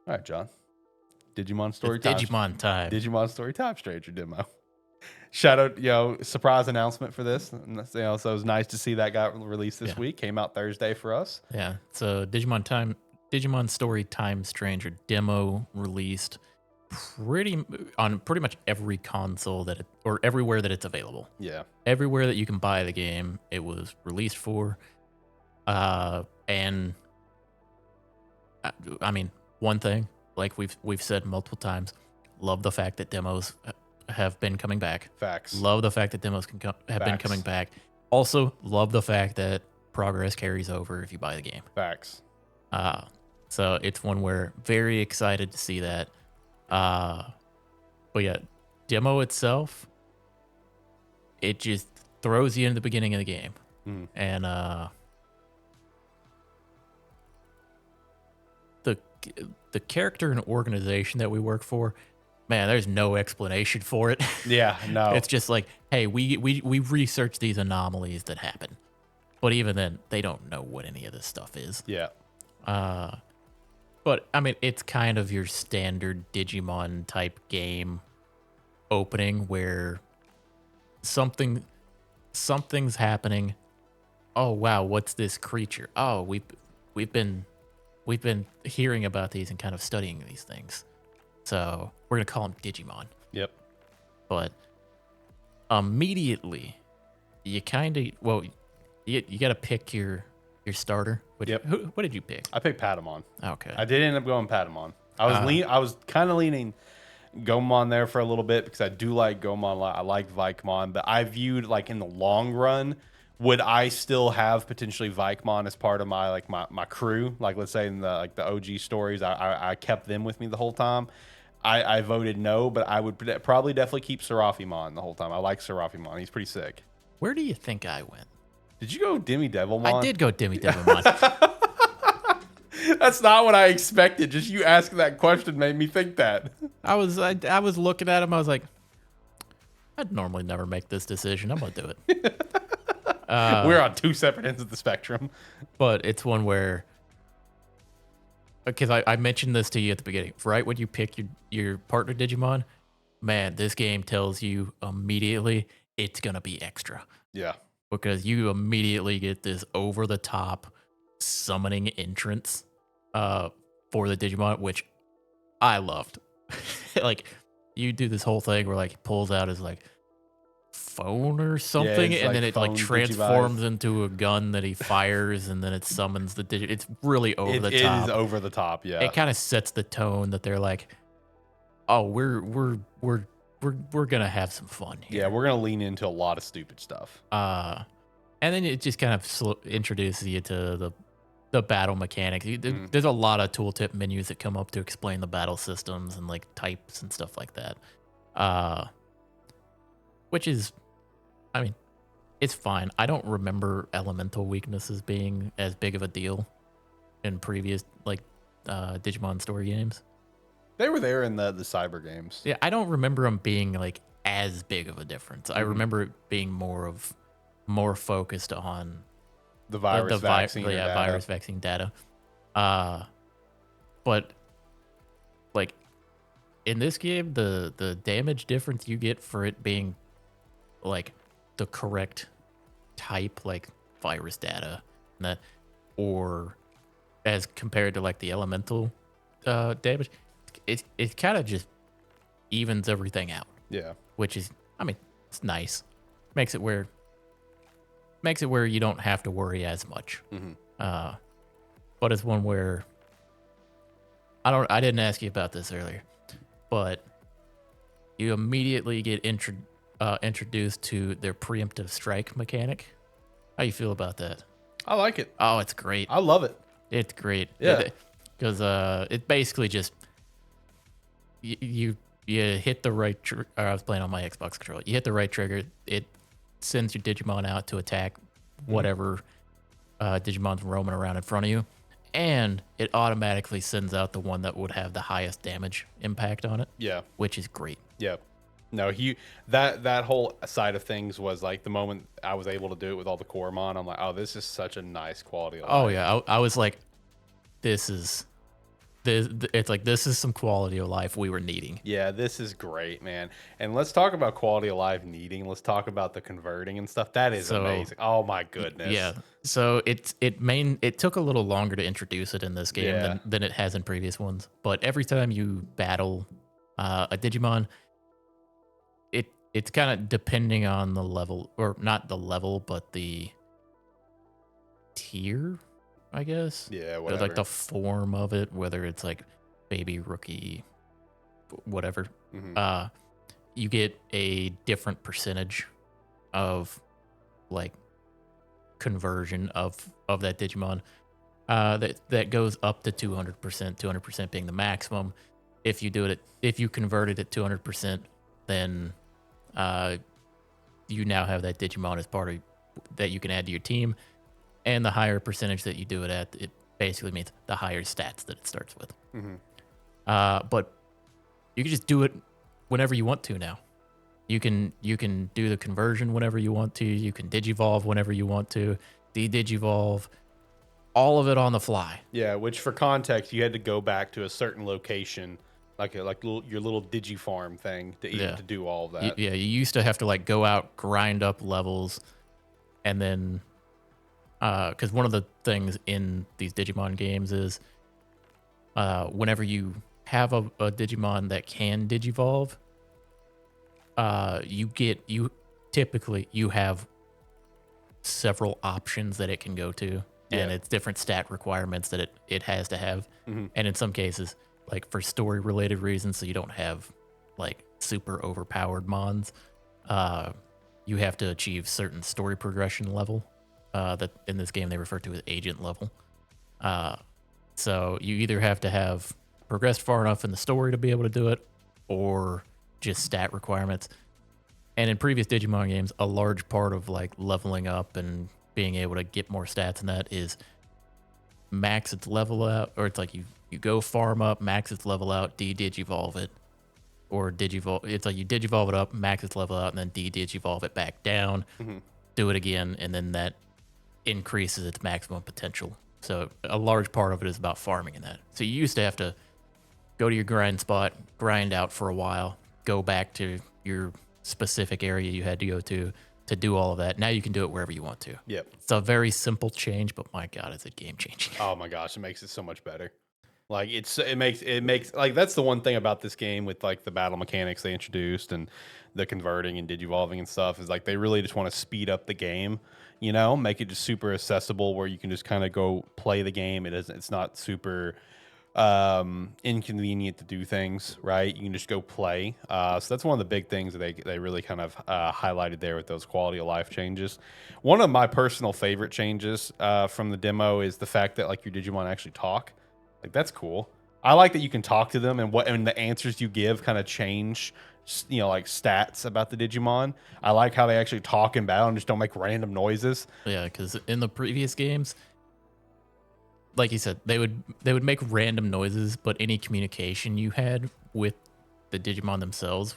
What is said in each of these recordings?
All right, John. Digimon story It's time. Digimon time. Digimon story time stranger demo. Shout out, surprise announcement for this. So it was nice to see that got released this Yeah. week. Came out Thursday for us. Yeah. So Digimon Story Time Stranger demo released on pretty much every console or everywhere that it's available. Yeah. Everywhere that you can buy the game, it was released for. And I mean, one thing, like we've said multiple times, love the fact that demos have been coming back. Facts. Love the fact that demos have been coming back. Also, love the fact that progress carries over if you buy the game. Facts. So it's one where very excited to see that. But yeah, demo itself, it just throws you in the beginning of the game. And the character and organization that we work for, man, there's no explanation for it. Yeah, no. It's just like, hey, we researched these anomalies that happen. But even then, they don't know what any of this stuff is. Yeah. But I mean, it's kind of your standard Digimon type game opening where something's happening. Oh wow, what's this creature? Oh, we've been hearing about these and kind of studying these things. So we're gonna call them Digimon. Yep. But immediately, you kind of you got to pick your starter. What did you pick? I picked Patamon. Okay. I did end up going Patamon. I was kind of leaning Gomon there for a little bit because I do like Gomon a lot. I like Vikemon, but I viewed like in the long run, would I still have potentially Vikemon as part of my my crew? Like let's say in the OG stories, I kept them with me the whole time. I voted no, but I would probably definitely keep Seraphimon the whole time. I like Seraphimon. He's pretty sick. Where do you think I went? Did you go Demi Devilmon? I did go Demi Devilmon. That's not what I expected. Just you asking that question made me think that. I was looking at him. I was like, I'd normally never make this decision. I'm gonna do it. We're on two separate ends of the spectrum. But it's one where, because I mentioned this to you at the beginning, right when you pick your partner Digimon, man, this game tells you immediately it's gonna be extra. Yeah. Because you immediately get this over the top summoning entrance for the Digimon, which I loved. Like you do this whole thing where like he pulls out his like phone or something, and then it like transforms into a gun that he fires, and then it summons the Digimon. It's really over the top. It is over the top, yeah. It kind of sets the tone that they're like, oh, we're gonna have some fun here. Yeah, we're gonna lean into a lot of stupid stuff. And then it just kind of introduces you to the battle mechanics. There's a lot of tooltip menus that come up to explain the battle systems and like types and stuff like that. Which is, I mean, it's fine. I don't remember elemental weaknesses being as big of a deal in previous like Digimon story games. They were there in the cyber games. Yeah, I don't remember them being like as big of a difference. I remember it being more focused on the virus vaccine data. Virus vaccine data. But like in this game, the damage difference you get for it being like the correct type, like virus data, or as compared to like the elemental damage, it kind of just evens everything out. Yeah, which is, I mean, it's nice. Makes it where you don't have to worry as much. But it's one where I didn't ask you about this earlier, but you immediately get introduced to their preemptive strike mechanic. How you feel about that? I like it. Oh, it's great. I love it. It's great. Yeah, because it basically just you hit the right. I was playing on my Xbox controller. You hit the right trigger. It sends your Digimon out to attack whatever Digimon's roaming around in front of you, and it automatically sends out the one that would have the highest damage impact on it. Yeah, which is great. Yeah. No, that whole side of things was like the moment I was able to do it with all the Coromon. I'm like, oh, this is such a nice quality of life. Oh yeah, I was like, this is It's like this is some quality of life we were needing. Yeah, this is great, man. And let's talk about quality of life needing. Let's talk about the converting and stuff. That is So amazing. Oh my yeah, goodness. so it took a little longer to introduce it in this game Yeah. than it has in previous ones. But every time you battle a Digimon, it's kind of depending on the level, or not the level, but the tier, I guess. Yeah, Or like whatever. the form of it, whether it's like baby, rookie, whatever. Hmm. Uh, you get a different percentage of like conversion of that Digimon. That goes up to 200%. 200% being the maximum. If you convert it at 200%, then uh, you now have that Digimon as part of that you can add to your team. And the higher percentage that you do it at, it basically means the higher stats that it starts with. Hmm. But you can just do it whenever you want to now. You can do the conversion whenever you want to. You can digivolve whenever you want to. De-digivolve, all of it on the fly. Yeah, which for context, you had to go back to a certain location, your little Digifarm thing to even Yeah. to do all of that. Yeah, you used to have to like go out, grind up levels, and then because one of the things in these Digimon games is whenever you have a Digimon that can digivolve, you typically you have several options that it can go to, and Yeah. it's different stat requirements that it has to have. Hmm. And in some cases, like for story related reasons, so you don't have like super overpowered mons, you have to achieve certain story progression level that in this game they refer to as agent level. So you either have to have progressed far enough in the story to be able to do it, or just stat requirements. And in previous Digimon games, a large part of like leveling up and being able to get more stats and that is max its level out, or it's like you go farm up, max its level out, de-digivolve it, or digivolve. It's like you digivolve it up, max its level out, and then de-digivolve it back down, Hmm. do it again, and then that increases its maximum potential. So a large part of it is about farming in that. So you used to have to go to your grind spot, grind out for a while, go back to your specific area you had to go to do all of that. Now you can do it wherever you want to. Yep. It's a very simple change, but my God, is it game changing? Oh my gosh, it makes it so much better. Like it makes like that's the one thing about this game with like the battle mechanics they introduced and the converting and digivolving and stuff is like they really just want to speed up the game, make it just super accessible where you can just kind of go play the game. It's not super inconvenient to do things, right? You can just go play. So that's one of the big things that they really kind of highlighted there with those quality of life changes. One of my personal favorite changes from the demo is the fact that like your Digimon actually talk. Like that's cool. I like that you can talk to them and the answers you give kind of change, like stats about the Digimon. I like how they actually talk in battle and just don't make random noises. Yeah, because in the previous games, like you said, they would make random noises, but any communication you had with the Digimon themselves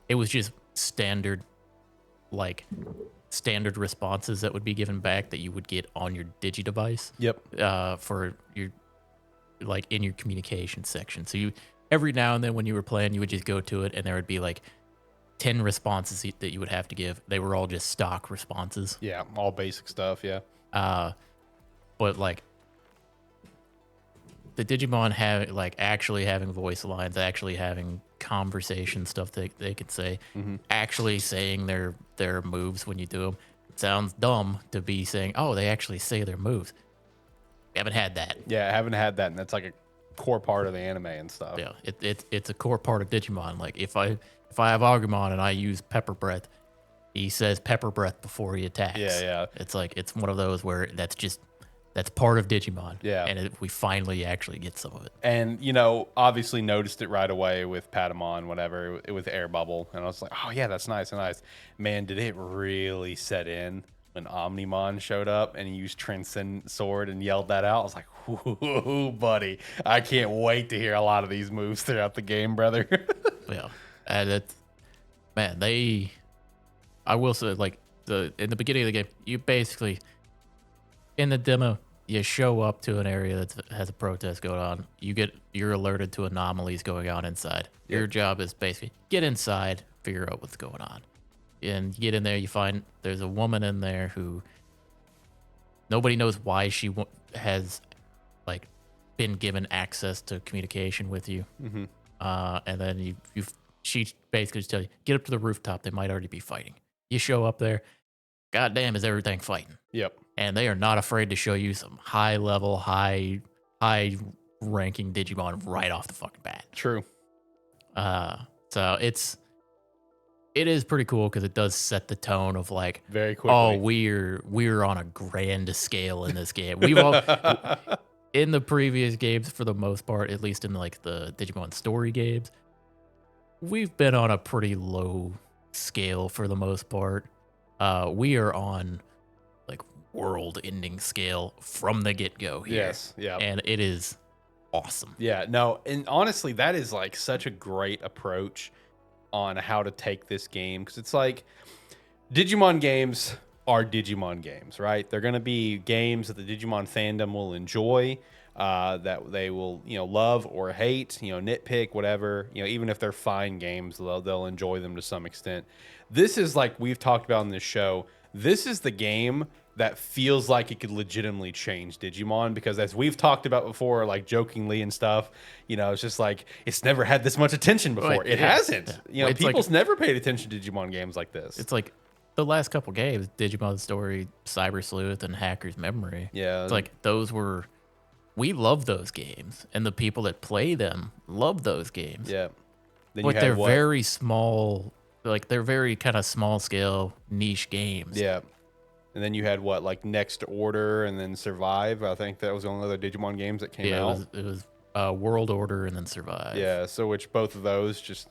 it was just standard responses that would be given back that you would get on your Digi device. Yep. For your like in your communication section. So you every now and then when you were playing, you would just go to it and there would be like 10 responses that you would have to give. They were all just stock responses. Yeah, all basic stuff. Yeah. But like the Digimon actually having voice lines, actually having conversation stuff that they could say, actually saying their moves when you do them. It sounds dumb to be saying, oh, they actually say their moves. We haven't had that. Yeah, I haven't had that, and that's like a core part of the anime and stuff. Yeah, it's a core part of Digimon. Like if I have Agumon and I use Pepper Breath, he says Pepper Breath before he attacks. Yeah. It's like it's one of those where that's part of Digimon. Yeah. And we finally actually get some of it. And obviously noticed it right away with Patamon, whatever, with Air Bubble, and I was like, oh yeah, that's nice. Man, did it really set in when Omnimon showed up and he used Transcendent Sword and yelled that out? I was like, whoo, buddy, I can't wait to hear a lot of these moves throughout the game, brother. Yeah, and I will say, like in the beginning of the game, you basically in the demo you show up to an area that has a protest going on. You're alerted to anomalies going on inside. Your job is basically get inside, figure out what's going on, and you get in there. You find there's a woman in there who nobody knows why she has like been given access to communication with you. And then she basically just tell you, get up to the rooftop. They might already be fighting. You show up there. God damn, is everything fighting? Yep. And they are not afraid to show you some high level, high ranking Digimon right off the fucking bat. True. So it is pretty cool because it does set the tone of like, very quickly. Oh, we're on a grand scale in this game. We've all in the previous games, for the most part, at least in like the Digimon story games, we've been on a pretty low scale for the most part. We are on like world-ending scale from the get-go here. Yes, yeah, and it is awesome. Yeah, no, and honestly, that is like such a great approach on how to take this game, because it's like Digimon games are Digimon games, right? They're going to be games that the Digimon fandom will enjoy, that they will, love or hate, nitpick, whatever, even if they're fine games, they'll enjoy them to some extent. This is like we've talked about in this show. This is the game that feels like it could legitimately change Digimon, because as we've talked about before, like jokingly and stuff, it's just like, it's never had this much attention before. It hasn't. People's never paid attention to Digimon games like this. It's like the last couple games, Digimon Story, Cyber Sleuth, and Hacker's Memory. Yeah. It's like we love those games, and the people that play them love those games. Yeah. But they're very small, like they're very kind of small scale niche games. Yeah. And then you had like Next Order and then Survive. I think that was the only other Digimon games that came out. It was World Order and then Survive. Yeah, so which both of those just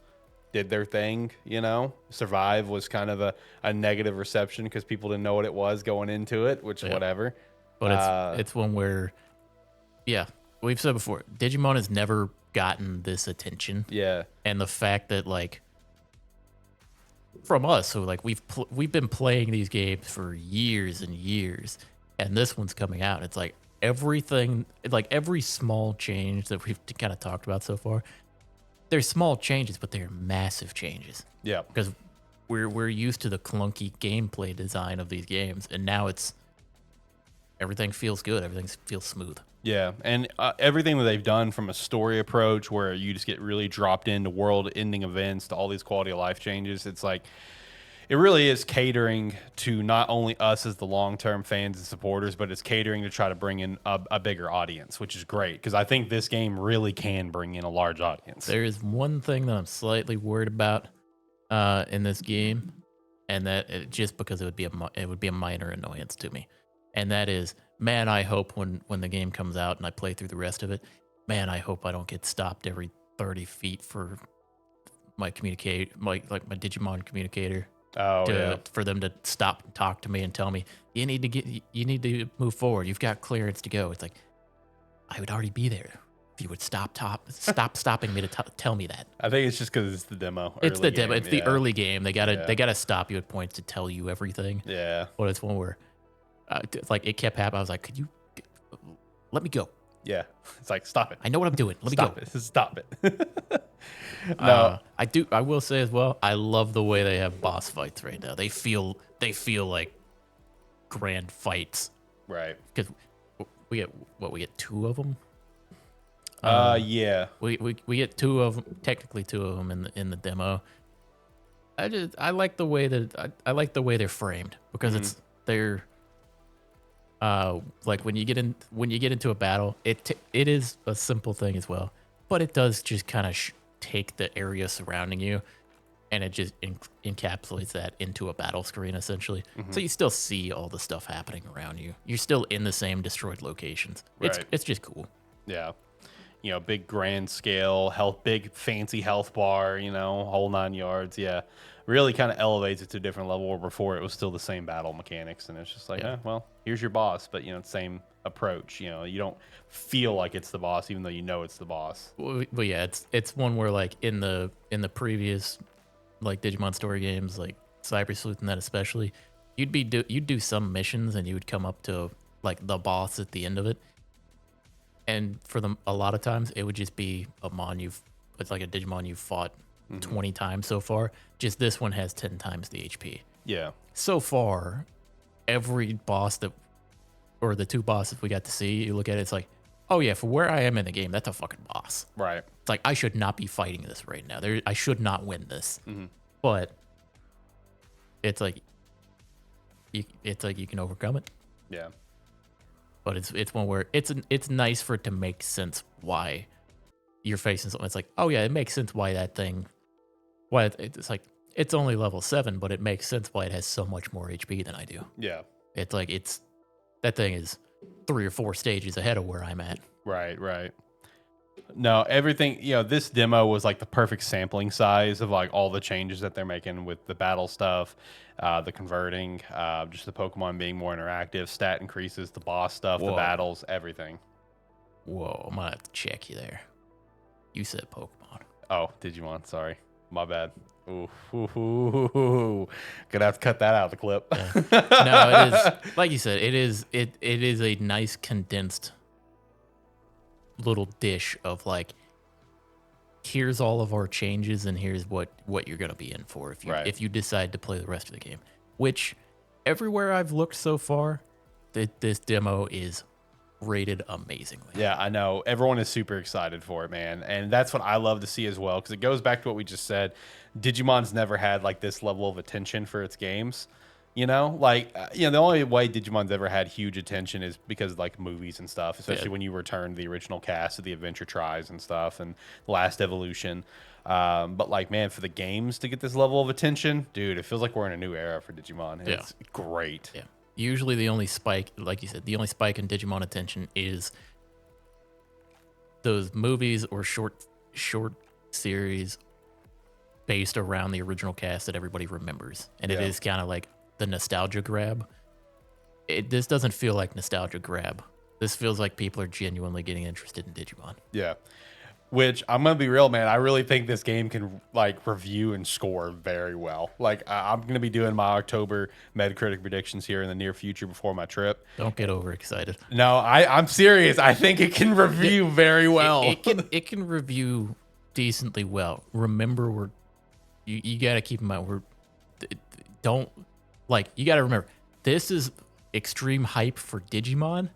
did their thing, Survive was kind of a negative reception because people didn't know what it was going into it, which whatever. But it's one where, we've said before, Digimon has never gotten this attention. Yeah. And the fact that like, from us, so like we've been playing these games for years and years, and this one's coming out. It's like everything, like every small change that we've kind of talked about so far, they're small changes, but they're massive changes. Yeah, because we're used to the clunky gameplay design of these games, and now everything feels good, everything feels smooth. Yeah, and everything that they've done from a story approach where you just get really dropped into world-ending events to all these quality of life changes, it's like it really is catering to not only us as the long-term fans and supporters, but it's catering to try to bring in a bigger audience, which is great, because I think this game really can bring in a large audience. There is one thing that I'm slightly worried about in this game, and that just because it would be a minor annoyance to me, and that is, man, I hope when the game comes out and I play through the rest of it, man, I hope I don't get stopped every 30 feet for my Digimon communicator. For them to stop and talk to me and tell me you need to move forward. You've got clearance to go. It's like, I would already be there if you would stop stopping me to tell me that. I think it's just because it's the demo. It's the demo. It's the early game. They gotta stop you at points to tell you everything. Yeah. But it's one where. Like it kept happening. I was like, could you let me go? Yeah. It's like, stop it. I know what I'm doing. Let me go. Stop it. No. I will say as well, I love the way they have boss fights right now. They feel like grand fights. Right. Because we get two of them. Yeah. We get two of them, technically two of them in the demo. I like the way that I like the way they're framed, because they're like when you get into a battle, it is a simple thing as well, but it does just kind of take the area surrounding you, and it just encapsulates that into a battle screen essentially. So you still see all the stuff happening around you. You're still in the same destroyed locations. Right. It's just cool. Yeah. Big grand scale big fancy health bar, whole 9 yards. Yeah. Really kind of elevates it to a different level, where before it was still the same battle mechanics, and it's just like, well, here's your boss, but same approach. You don't feel like it's the boss, even though it's the boss. Well, yeah, it's one where like in the previous like Digimon story games, like Cyber Sleuth and that especially, you'd do some missions and you would come up to like the boss at the end of it. And for a lot of times, it would just be it's like a Digimon you've fought 20 times so far. Just this one has 10 times the HP. Yeah. So far, every boss or the 2 bosses we got to see, you look at it, it's like, oh yeah, for where I am in the game, that's a fucking boss. Right. It's like, I should not be fighting this right now. I should not win this. But it's like, you can overcome it. Yeah. But it's one where it's nice for it to make sense why you're facing something. It's like, oh yeah, it makes sense why it's like, it's only level 7, but it makes sense why it has so much more HP than I do. Yeah. It's like, that thing is 3 or 4 stages ahead of where I'm at. Right. No, everything, this demo was like the perfect sampling size of like all the changes that they're making with the battle stuff, the converting, just the Pokemon being more interactive, stat increases, the boss stuff, the battles, everything. Whoa, I'm gonna have to check you there. You said Pokemon. Oh, Digimon, sorry. My bad. Ooh. Gonna have to cut that out of the clip. Yeah. No, it is, like you said, it is a nice condensed little dish of like, here's all of our changes and here's what you're gonna be in for if you decide to play the rest of the game. Which everywhere I've looked so far, this demo is rated amazingly. Yeah, I know. Everyone is super excited for it, man. And that's what I love to see as well, because it goes back to what we just said. Digimon's never had like this level of attention for its games. The only way Digimon's ever had huge attention is because of like movies and stuff, especially when you return the original cast of the Adventure Tries and stuff and the Last Evolution. But like, man, for the games to get this level of attention, dude, it feels like we're in a new era for Digimon. It's great. Yeah. Usually the only spike, like you said, the only spike in Digimon attention is those movies or short series based around the original cast that everybody remembers. And it is kind of like the nostalgia grab. This doesn't feel like nostalgia grab. This feels like people are genuinely getting interested in Digimon. Yeah. Which, I'm going to be real, man, I really think this game can like review and score very well. Like, I'm going to be doing my October Metacritic predictions here in the near future before my trip. Don't get overexcited. No, I'm serious. I think it can review very well. It can review decently well. Remember, you got to keep in mind, you got to remember, this is extreme hype for Digimon.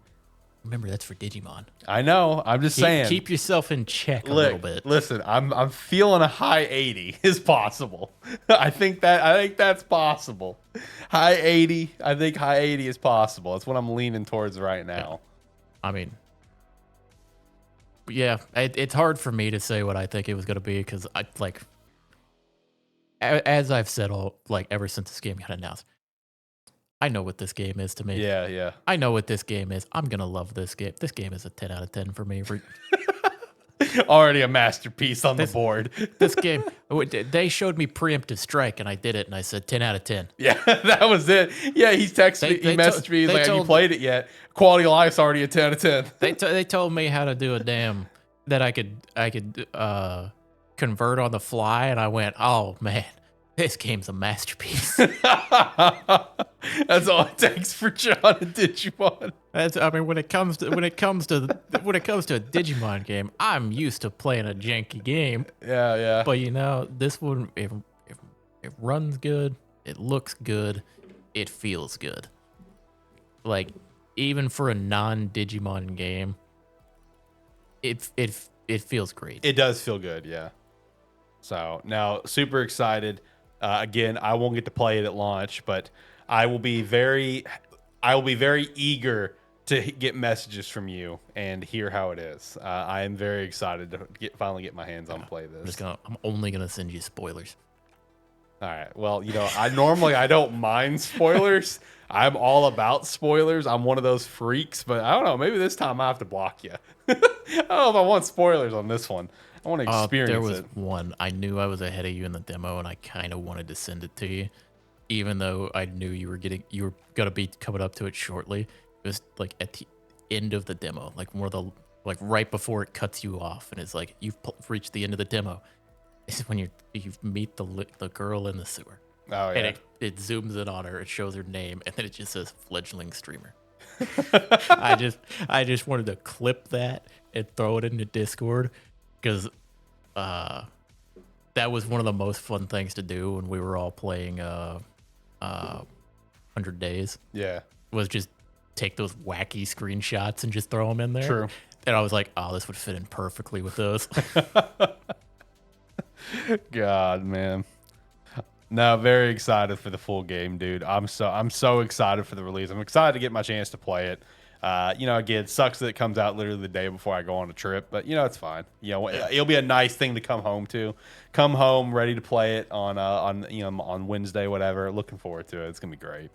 Remember, that's for Digimon. I know. I'm just saying. Keep yourself in check a little bit. Listen, I'm feeling a high 80 is possible. I think that's possible. High 80. I think high 80 is possible. That's what I'm leaning towards right now. I mean, yeah, it's hard for me to say what I think it was going to be because as I've said ever since this game got announced, I know what this game is to me. Yeah. I know what this game is. I'm going to love this game. This game is a 10 out of 10 for me. Already a masterpiece on the board. This game, they showed me preemptive strike and I did it and I said 10 out of 10. Yeah, that was it. Yeah, he texted me, he messaged me, he's like, have you played it yet? Quality of life's already a 10 out of 10. They told me how to do that I could convert on the fly and I went, oh man. This game's a masterpiece. That's all it takes for John and Digimon. When it comes to a Digimon game, I'm used to playing a janky game. Yeah. But this one it runs good, it looks good, it feels good. Like even for a non-Digimon game, it feels great. It does feel good, yeah. So now, super excited. Again, I won't get to play it at launch, but I will be very eager to get messages from you and hear how it is. I am very excited to finally get my hands on play this. I'm only gonna send you spoilers. All right. Well, I normally I don't mind spoilers. I'm all about spoilers. I'm one of those freaks, but I don't know. Maybe this time I have to block you. I don't know if I want spoilers on this one. I want to experience it. There was one. I knew I was ahead of you in the demo, and I kind of wanted to send it to you, even though I knew you were gonna be coming up to it shortly. It was like at the end of the demo, like right before it cuts you off, and it's like you've reached the end of the demo. This is when you meet the girl in the sewer. Oh yeah. And it zooms in on her. It shows her name, and then it just says fledgling streamer. I just wanted to clip that and throw it into Discord because that was one of the most fun things to do when we were all playing 100 Days. Yeah. Was just take those wacky screenshots and just throw them in there. True. And I was like, oh, this would fit in perfectly with those. God, man. No, very excited for the full game, dude. I'm so excited for the release. I'm excited to get my chance to play it. Again, it sucks that it comes out literally the day before I go on a trip, but it's fine. It'll be a nice thing to come home to. Come home ready to play it on Wednesday, whatever. Looking forward to it. It's gonna be great.